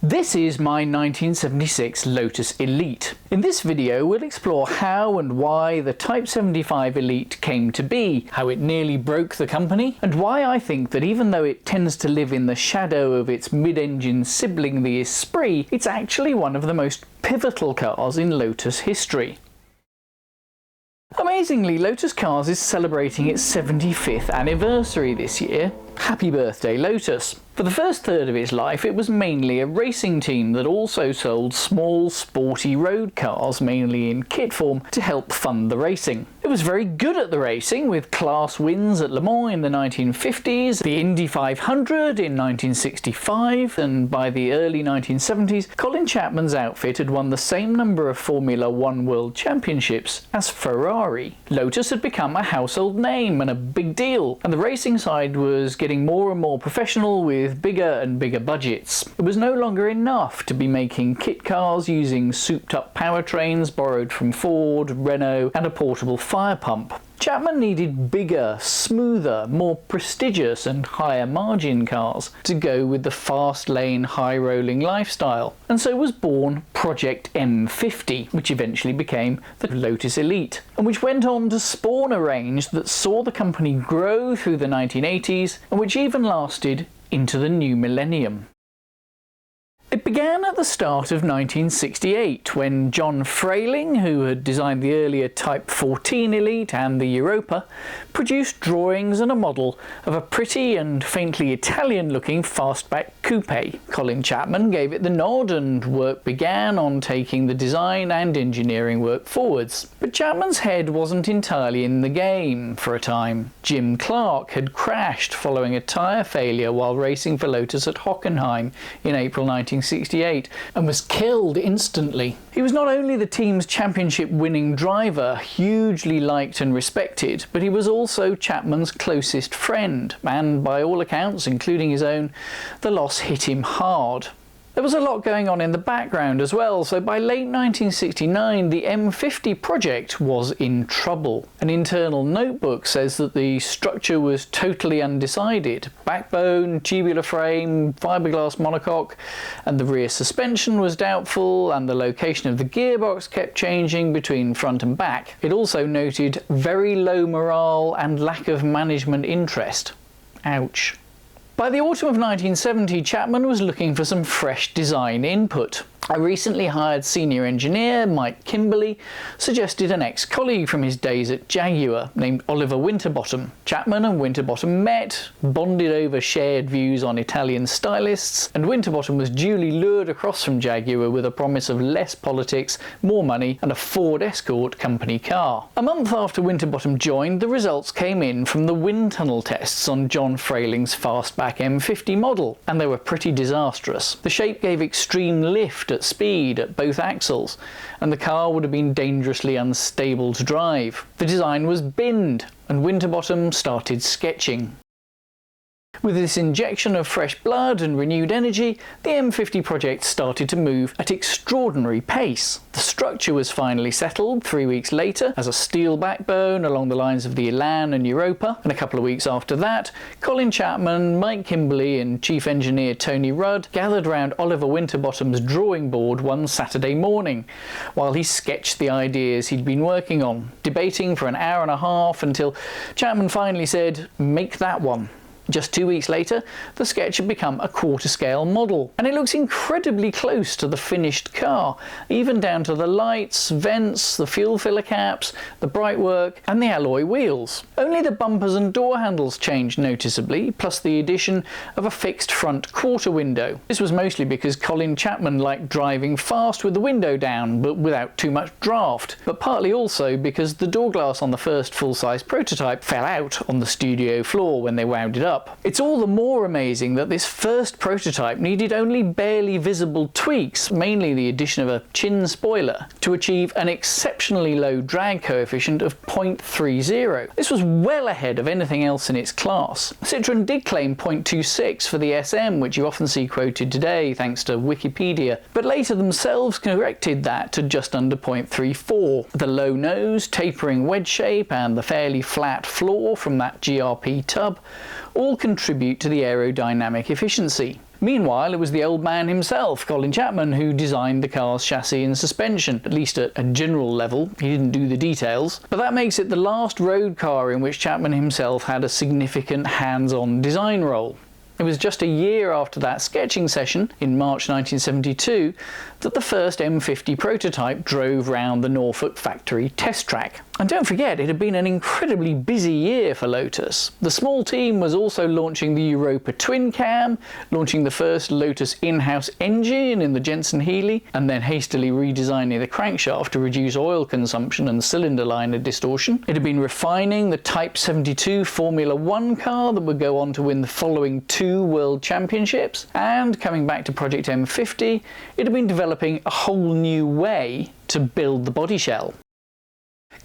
This is my 1976 Lotus Elite. In this video we'll explore how and why the Type 75 Elite came to be, how it nearly broke the company, and why I think that even though it tends to live in the shadow of its mid-engine sibling the Esprit, it's actually one of the most pivotal cars in Lotus history. Amazingly, Lotus Cars is celebrating its 75th anniversary this year. Happy birthday, Lotus! For the first third of its life, it was mainly a racing team that also sold small, sporty road cars, mainly in kit form, to help fund the racing. It was very good at the racing, with class wins at Le Mans in the 1950s, the Indy 500 in 1965, and by the early 1970s, Colin Chapman's outfit had won the same number of Formula One World Championships as Ferrari. Lotus had become a household name and a big deal, and the racing side was getting more and more professional with bigger and bigger budgets. It was no longer enough to be making kit cars using souped-up powertrains borrowed from Ford, Renault, and a portable fire pump. Chapman needed bigger, smoother, more prestigious and higher margin cars to go with the fast-lane, high-rolling lifestyle, and so was born Project M50, which eventually became the Lotus Elite, and which went on to spawn a range that saw the company grow through the 1980s, and which even lasted into the new millennium. It began at the start of 1968 when John Frayling, who had designed the earlier Type 14 Elite and the Europa, produced drawings and a model of a pretty and faintly Italian-looking fastback coupe. Colin Chapman gave it the nod and work began on taking the design and engineering work forwards. But Chapman's head wasn't entirely in the game for a time. Jim Clark had crashed following a tyre failure while racing for Lotus at Hockenheim in April 1968 and was killed instantly. He was not only the team's championship-winning driver, hugely liked and respected, but he was also Chapman's closest friend, and by all accounts, including his own, the loss hit him hard. There was a lot going on in the background as well, so by late 1969 the M50 project was in trouble. An internal notebook says that the structure was totally undecided. Backbone, tubular frame, fiberglass monocoque, and the rear suspension was doubtful, and the location of the gearbox kept changing between front and back. It also noted very low morale and lack of management interest. Ouch. By the autumn of 1970, Chapman was looking for some fresh design input. A recently hired senior engineer, Mike Kimberley, suggested an ex-colleague from his days at Jaguar named Oliver Winterbottom. Chapman and Winterbottom met, bonded over shared views on Italian stylists, and Winterbottom was duly lured across from Jaguar with a promise of less politics, more money, and a Ford Escort company car. A month after Winterbottom joined, the results came in from the wind tunnel tests on John Frayling's fastback M50 model, and they were pretty disastrous. The shape gave extreme lift at speed at both axles, and the car would have been dangerously unstable to drive. The design was binned, and Winterbottom started sketching. With this injection of fresh blood and renewed energy, the M50 project started to move at extraordinary pace. The structure was finally settled 3 weeks later as a steel backbone along the lines of the Elan and Europa, and a couple of weeks after that, Colin Chapman, Mike Kimberley and chief engineer Tony Rudd gathered around Oliver Winterbottom's drawing board one Saturday morning while he sketched the ideas he'd been working on, debating for an hour and a half until Chapman finally said, "Make that one." Just 2 weeks later, the sketch had become a quarter-scale model, and it looks incredibly close to the finished car, even down to the lights, vents, the fuel filler caps, the brightwork, and the alloy wheels. Only the bumpers and door handles changed noticeably, plus the addition of a fixed front quarter window. This was mostly because Colin Chapman liked driving fast with the window down, but without too much draft, but partly also because the door glass on the first full-size prototype fell out on the studio floor when they wound it up. It's all the more amazing that this first prototype needed only barely visible tweaks, mainly the addition of a chin spoiler, to achieve an exceptionally low drag coefficient of 0.30. This was well ahead of anything else in its class. Citroen did claim 0.26 for the SM, which you often see quoted today thanks to Wikipedia, but later themselves corrected that to just under 0.34. The low nose, tapering wedge shape, and the fairly flat floor from that GRP tub all contribute to the aerodynamic efficiency. Meanwhile, it was the old man himself, Colin Chapman, who designed the car's chassis and suspension, at least at a general level. He didn't do the details. But that makes it the last road car in which Chapman himself had a significant hands-on design role. It was just a year after that sketching session, in March 1972, that the first M50 prototype drove round the Norfolk factory test track. And don't forget, it had been an incredibly busy year for Lotus. The small team was also launching the Europa twin cam, launching the first Lotus in-house engine in the Jensen-Healey, and then hastily redesigning the crankshaft to reduce oil consumption and cylinder liner distortion. It had been refining the Type 72 Formula 1 car that would go on to win the following 2 World Championships, and coming back to Project M50, it had been developing a whole new way to build the body shell.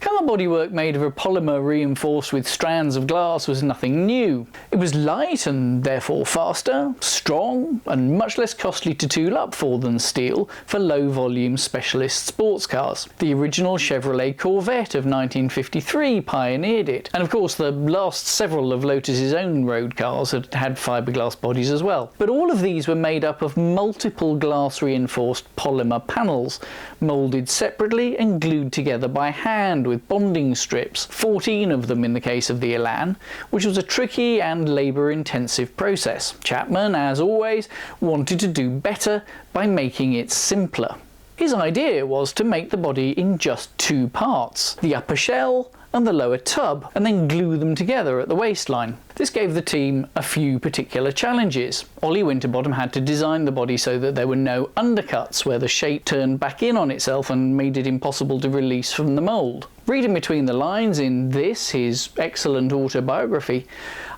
Car bodywork made of a polymer reinforced with strands of glass was nothing new. It was light and therefore faster, strong, and much less costly to tool up for than steel for low-volume specialist sports cars. The original Chevrolet Corvette of 1953 pioneered it, and of course the last several of Lotus's own road cars had had fiberglass bodies as well. But all of these were made up of multiple glass-reinforced polymer panels, moulded separately and glued together by hand with bonding strips, 14 of them in the case of the Elan, which was a tricky and labour-intensive process. Chapman, as always, wanted to do better by making it simpler. His idea was to make the body in just 2 parts, the upper shell and the lower tub, and then glue them together at the waistline. This gave the team a few particular challenges. Ollie Winterbottom had to design the body so that there were no undercuts where the shape turned back in on itself and made it impossible to release from the mould. Reading between the lines in this, his excellent autobiography,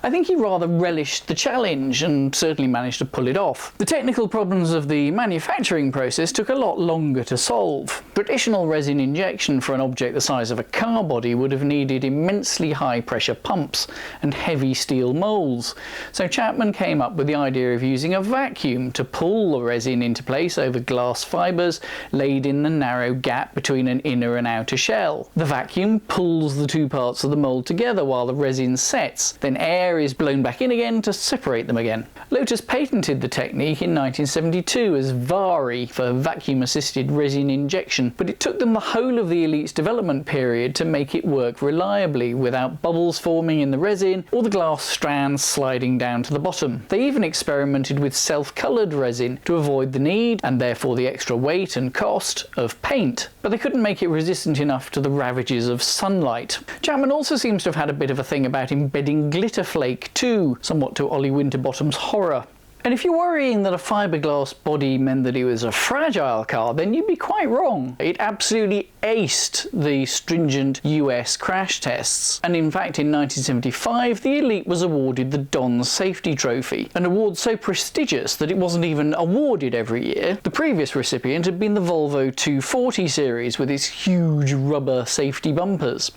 I think he rather relished the challenge and certainly managed to pull it off. The technical problems of the manufacturing process took a lot longer to solve. Traditional resin injection for an object the size of a car body would have needed immensely high pressure pumps and heavy steel moulds, so Chapman came up with the idea of using a vacuum to pull the resin into place over glass fibres laid in the narrow gap between an inner and outer shell. The vacuum pulls the 2 parts of the mould together while the resin sets, then air is blown back in again to separate them again. Lotus patented the technique in 1972 as VARI, for vacuum assisted resin injection, but it took them the whole of the Elite's development period to make it work reliably without bubbles forming in the resin or the glass strands sliding down to the bottom. They even experimented with self-coloured resin to avoid the need, and therefore the extra weight and cost, of paint, but they couldn't make it resistant enough to the ravages of sunlight. Chapman also seems to have had a bit of a thing about embedding glitter flake too, somewhat to Ollie Winterbottom's horror. And if you're worrying that a fiberglass body meant that it was a fragile car, then you'd be quite wrong. It absolutely aced the stringent US crash tests. And in fact, in 1975, the Elite was awarded the Don Safety Trophy, an award so prestigious that it wasn't even awarded every year. The previous recipient had been the Volvo 240 series with its huge rubber safety bumpers.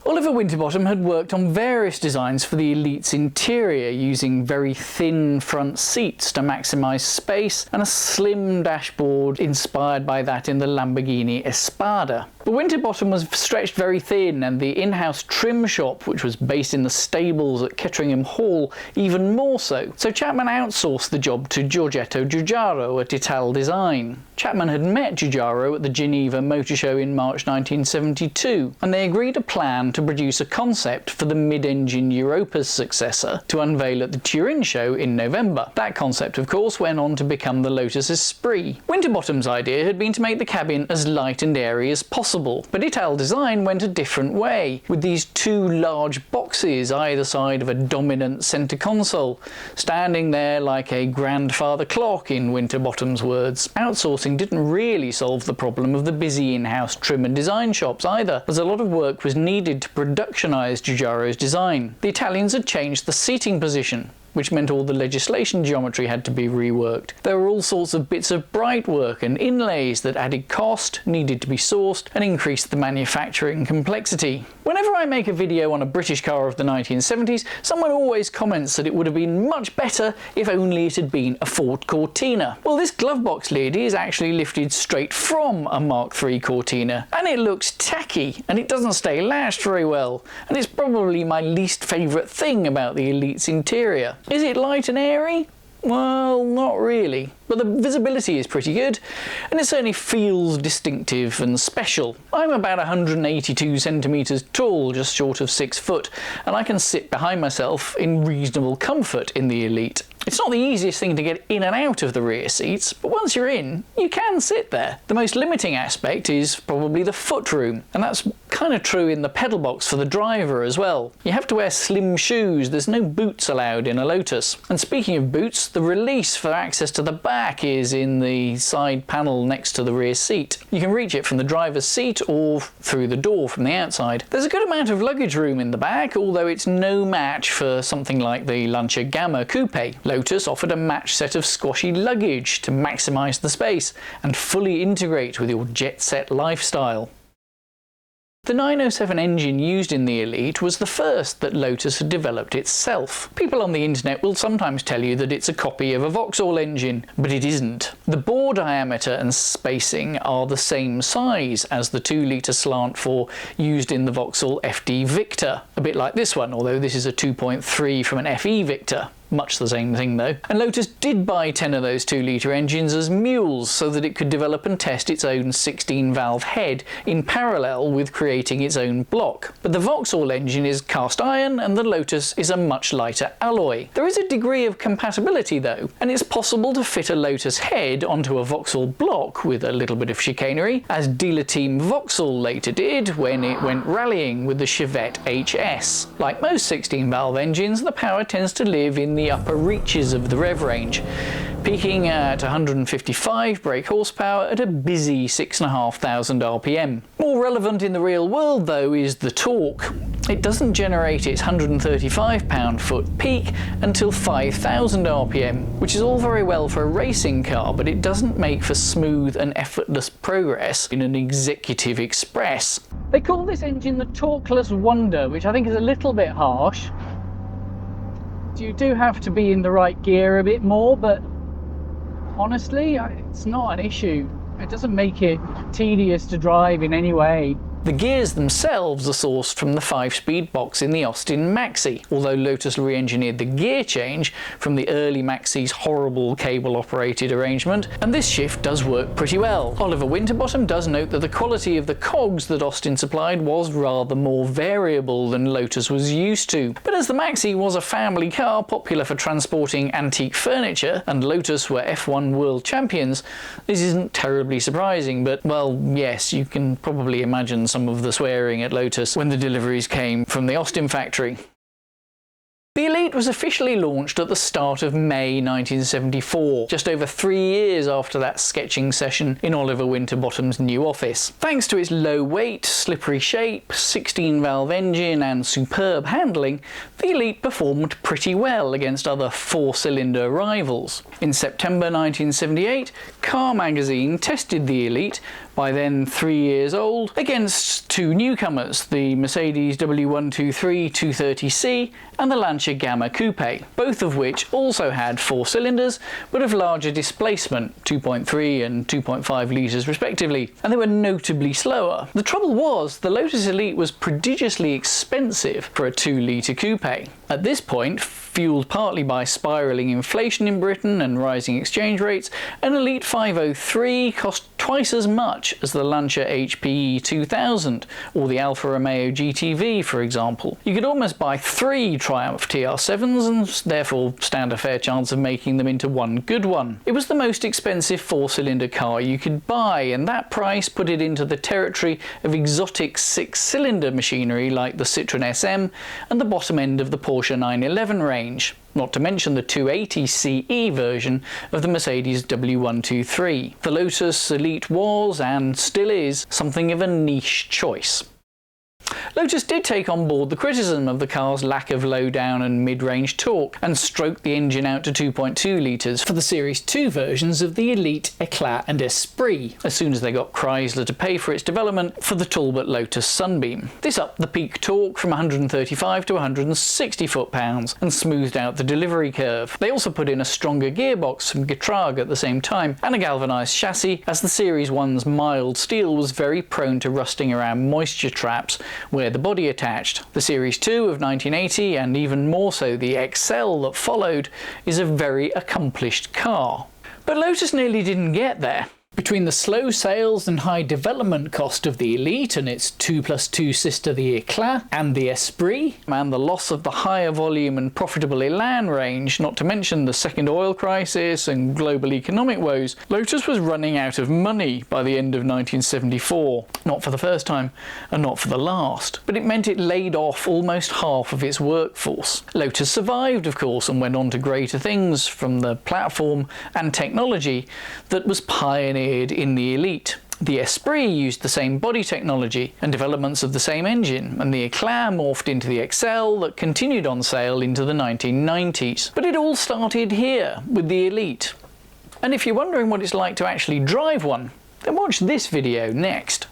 Oliver Winterbottom had worked on various designs for the Elite's interior, using very thin front seats to maximise space and a slim dashboard inspired by that in the Lamborghini Espada. But Winterbottom was stretched very thin, and the in-house trim shop, which was based in the stables at Ketteringham Hall, even more so. So Chapman outsourced the job to Giorgetto Giugiaro at Ital Design. Chapman had met Giugiaro at the Geneva Motor Show in March 1972, and they agreed a plan to produce a concept for the mid-engine Europa's successor to unveil at the Turin show in November. That concept, of course, went on to become the Lotus Esprit. Winterbottom's idea had been to make the cabin as light and airy as possible, but Ital Design went a different way, with these 2 large boxes either side of a dominant centre console, standing there like a grandfather clock, in Winterbottom's words. Outsourcing didn't really solve the problem of the busy in-house trim and design shops either, as a lot of work was needed to productionise Giugiaro's design. The Italians had changed the seating position, which meant all the legislation geometry had to be reworked. There were all sorts of bits of bright work and inlays that added cost, needed to be sourced, and increased the manufacturing complexity. Whenever I make a video on a British car of the 1970s, someone always comments that it would have been much better if only it had been a Ford Cortina. Well, this glovebox lid is actually lifted straight from a Mark III Cortina, and it looks tacky, and it doesn't stay latched very well, and it's probably my least favourite thing about the Elite's interior. Is it light and airy? Well, not really, but the visibility is pretty good, and it certainly feels distinctive and special. I'm about 182 centimetres tall, just short of 6 foot, and I can sit behind myself in reasonable comfort in the Elite. It's not the easiest thing to get in and out of the rear seats, but once you're in, you can sit there. The most limiting aspect is probably the footroom, and that's kind of true in the pedal box for the driver as well. You have to wear slim shoes, there's no boots allowed in a Lotus. And speaking of boots, the release for access to the back is in the side panel next to the rear seat. You can reach it from the driver's seat or through the door from the outside. There's a good amount of luggage room in the back, although it's no match for something like the Lancia Gamma Coupe. Lotus offered a match set of squashy luggage to maximise the space and fully integrate with your jet-set lifestyle. The 907 engine used in the Elite was the first that Lotus had developed itself. People on the internet will sometimes tell you that it's a copy of a Vauxhall engine, but it isn't. The bore diameter and spacing are the same size as the 2-litre slant 4 used in the Vauxhall FD Victor. A bit like this one, although this is a 2.3 from an FE Victor. Much the same thing though. And Lotus did buy 10 of those 2-litre engines as mules so that it could develop and test its own 16-valve head in parallel with creating its own block. But the Vauxhall engine is cast iron and the Lotus is a much lighter alloy. There is a degree of compatibility though, and it's possible to fit a Lotus head onto a Vauxhall block with a little bit of chicanery, as dealer team Vauxhall later did when it went rallying with the Chevette HS. Like most 16-valve engines, the power tends to live in the upper reaches of the rev range, peaking at 155 brake horsepower at a busy 6,500 RPM. More relevant in the real world though is the torque. It doesn't generate its 135 pound-foot peak until 5,000 RPM, which is all very well for a racing car, but it doesn't make for smooth and effortless progress in an executive express. They call this engine the torqueless wonder, which I think is a little bit harsh. You do have to be in the right gear a bit more, but honestly, it's not an issue. It doesn't make it tedious to drive in any way. The gears themselves are sourced from the 5-speed box in the Austin Maxi, although Lotus re-engineered the gear change from the early Maxi's horrible cable-operated arrangement, and this shift does work pretty well. Oliver Winterbottom does note that the quality of the cogs that Austin supplied was rather more variable than Lotus was used to, but as the Maxi was a family car popular for transporting antique furniture, and Lotus were F1 world champions, this isn't terribly surprising, but, well, yes, you can probably imagine some of the swearing at Lotus when the deliveries came from the Austin factory. The Elite was officially launched at the start of May 1974, just over 3 years after that sketching session in Oliver Winterbottom's new office. Thanks to its low weight, slippery shape, 16-valve engine and superb handling, the Elite performed pretty well against other 4-cylinder rivals. In September 1978, Car Magazine tested the Elite, by then 3 years old, against 2 newcomers, the Mercedes W123 230C and the Lancia Gamma Coupe, both of which also had 4 cylinders but of larger displacement, 2.3 and 2.5 litres respectively, and they were notably slower. The trouble was, the Lotus Elite was prodigiously expensive for a 2-litre coupe. At this point, fueled partly by spiralling inflation in Britain and rising exchange rates, an Elite 503 cost twice as much as the Lancia HPE 2000 or the Alfa Romeo GTV, for example. You could almost buy 3 Triumph TR7s and therefore stand a fair chance of making them into one good one. It was the most expensive 4-cylinder car you could buy, and that price put it into the territory of exotic 6-cylinder machinery like the Citroen SM and the bottom end of the Porsche 911 range, not to mention the 280 CE version of the Mercedes W123. The Lotus Elite was, and still is, something of a niche choice. Lotus did take on board the criticism of the car's lack of low-down and mid-range torque, and stroked the engine out to 2.2 litres for the Series 2 versions of the Elite, Eclat and Esprit, as soon as they got Chrysler to pay for its development for the Talbot Lotus Sunbeam. This upped the peak torque from 135 to 160 foot-pounds and smoothed out the delivery curve. They also put in a stronger gearbox from Getrag at the same time, and a galvanised chassis, as the Series 1's mild steel was very prone to rusting around moisture traps where where the body attached. The Series 2 of 1980, and even more so the Excel that followed, is a very accomplished car. But Lotus nearly didn't get there. Between the slow sales and high development cost of the Elite and its 2+2 sister the Eclat and the Esprit, and the loss of the higher volume and profitable Elan range, not to mention the second oil crisis and global economic woes, Lotus was running out of money by the end of 1974. Not for the first time, and not for the last. But it meant it laid off almost half of its workforce. Lotus survived, of course, and went on to greater things from the platform and technology that was pioneered in the Elite. The Esprit used the same body technology and developments of the same engine, and the Eclat morphed into the Excel that continued on sale into the 1990s. But it all started here, with the Elite. And if you're wondering what it's like to actually drive one, then watch this video next.